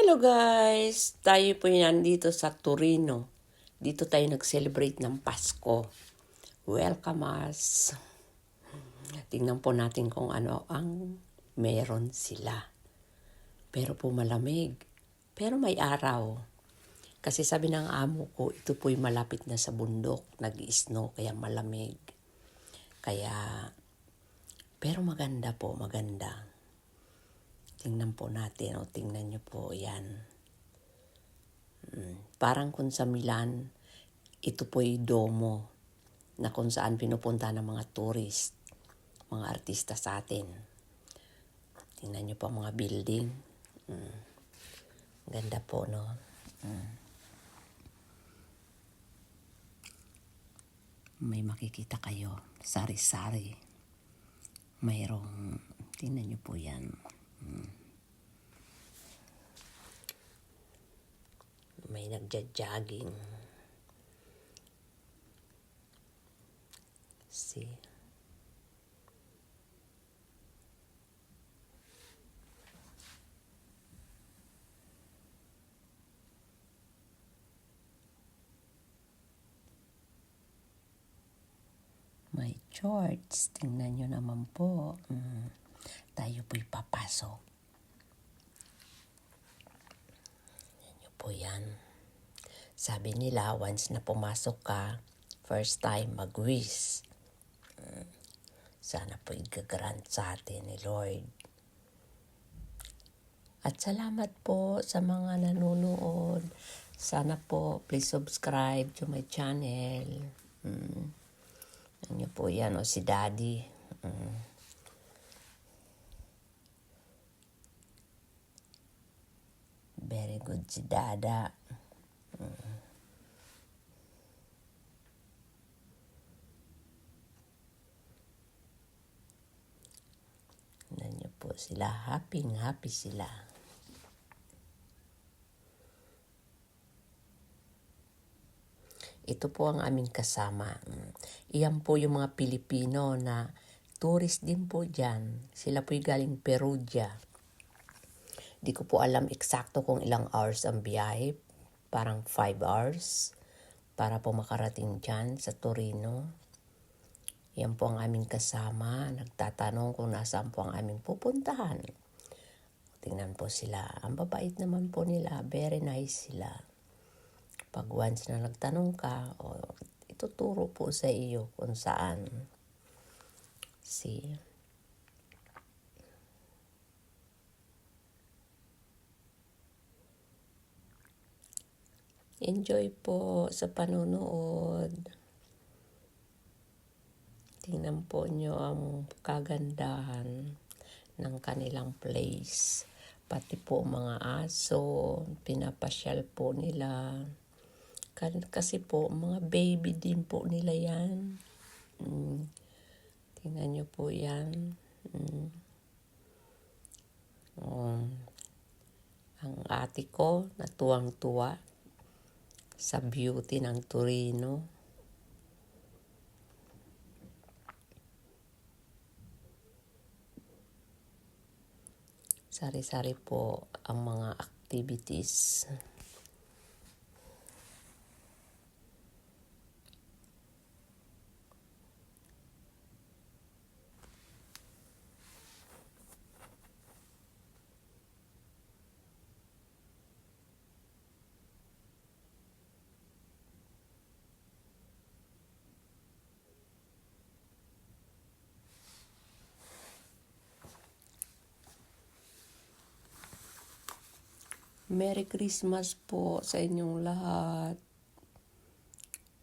Hello guys! Tayo po nandito sa Torino. Dito tayo nag-celebrate ng Pasko. Welcome us! Tingnan po natin kung ano ang meron sila. Pero po malamig. Pero may araw. Kasi sabi ng amo ko, ito po'y malapit na sa bundok. Nag-i-snow kaya malamig. Pero maganda po, maganda. Tingnan po natin, tingnan nyo po yan. Parang kung sa Milan, ito po'y domo na kung saan pinupunta ng mga tourist, mga artista sa atin. Tingnan nyo po ang mga building. Ganda po, no? May makikita kayo, sari-sari. Mayroong, tingnan nyo po yan. May nagja-jogging. See? May shorts. Tingnan nyo naman po. Tayo po'y papasok. Tingnan nyo po yan. Sabi nila, once na pumasok ka, first time mag-wish. Sana po'y gagrant sa atin ni Lord. At salamat po sa mga nanonood. Sana po, please subscribe to my channel. Ano po yan, si Daddy. Very good si Dada. Tingnan niyo po sila, happy sila. Ito po ang aming kasama. Iyan po yung mga Pilipino na tourist din po dyan. Sila po'y galing Perugia. Di ko po alam eksakto kung ilang hours ang biyahe. Parang 5 hours para po makarating dyan sa Torino. Yan po ang aming kasama. Nagtatanong kung nasaan po ang aming pupuntahan. Tingnan po sila. Ang babait naman po nila. Very nice sila. Pag once na nagtanong ka, ituturo po sa iyo kung saan. See? Enjoy po sa panonood. Tingnan po nyo ang kagandahan ng kanilang place. Pati po mga aso, pinapasyal po nila. Kasi po, mga baby din po nila yan. Tingnan nyo po yan. Ang ate ko, natuwang-tuwa sa beauty ng Torino. Sari-sari po ang mga activities. Merry Christmas po sa inyong lahat.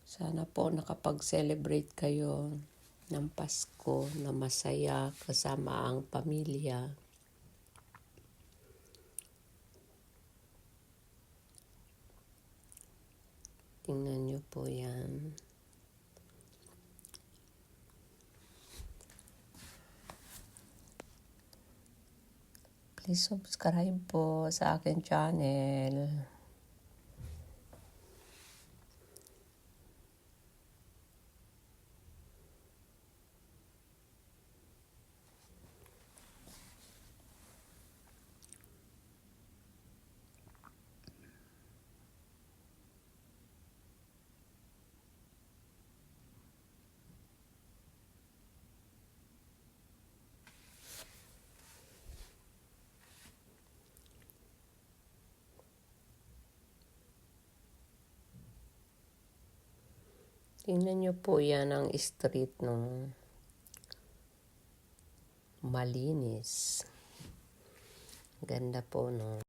Sana po nakapag-celebrate kayo ng Pasko na masaya kasama ang pamilya. Tingnan nyo po yan. Please subscribe po sa akin channel. Tingnan nyo po yan ang street nung malinis. Ganda po no.